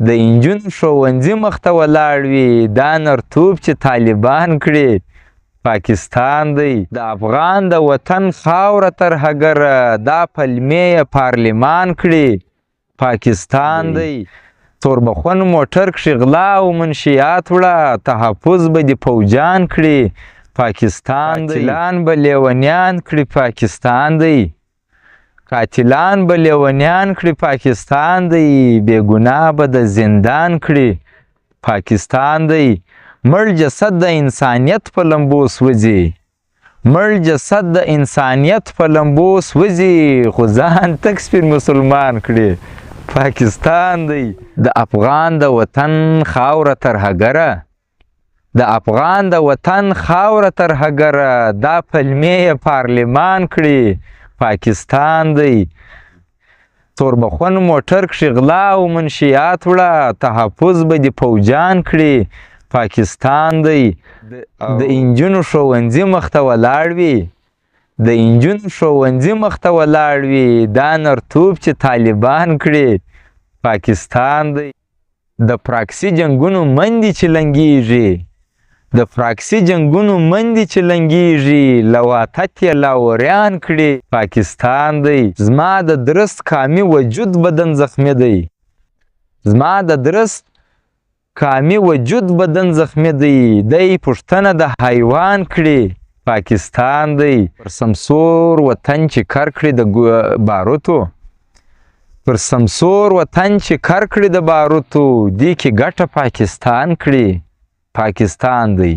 د انجونو ښوونځي مخته ولاړ وي دا نرتوب چې طالبان کړي پاکستان دی. د افغان د وطن خاوره ترهګره دا پلمې یې پارلمان کړي پاکستان دی. توربخون موټر کښې غلا او منشیات وړه تحفظ به دې پوجان کړي پاکستان دی. قاتلان به لیونیان کړي پاکستان دی. قاتلان به لیونیان کړي پاکستان دی. بې ګناه به د زندان کړي پاکستان دی. مړ جسد د انسانیت په لمبو سوځي. مړ جسد د انسانیت په لمبو سوځي خو ځان تک سپین مسلمان کړي پاکستان دی. د افغان د وطن خاوره ترهګره د افغان د وطن خاوره ترهګره دا پلمې یې پارلمان کړي پاکستان دی. توربخون موټر کښې غلا او منشیات وړه تحفظ به دې پوجان کړي پاکستان دی. د انجونو ښوونځي مخته ولاړ وي د انجونو ښوونځي مخته ولاړ وي دا نرتوب چې طالبان کړي پاکستان دی. د پراکسي جنګونو مندې چې لنګېږي د پراکسي جنګونو مندې چې لنګېږي لواتت یې لاوریان کړي پاکستان دی. زما د درست کامي وجود بدن زخمي دی. زما د درست کامي وجود بدن زخمي دی. دی پوښتنه د حیوان کړي پاکستان دی. پر سمسور وطن چې کر کړي د باروتو پر سمسور وطن چې کر کړي د باروتو دې کې ګټه پاکستان کړي پاکستان دی.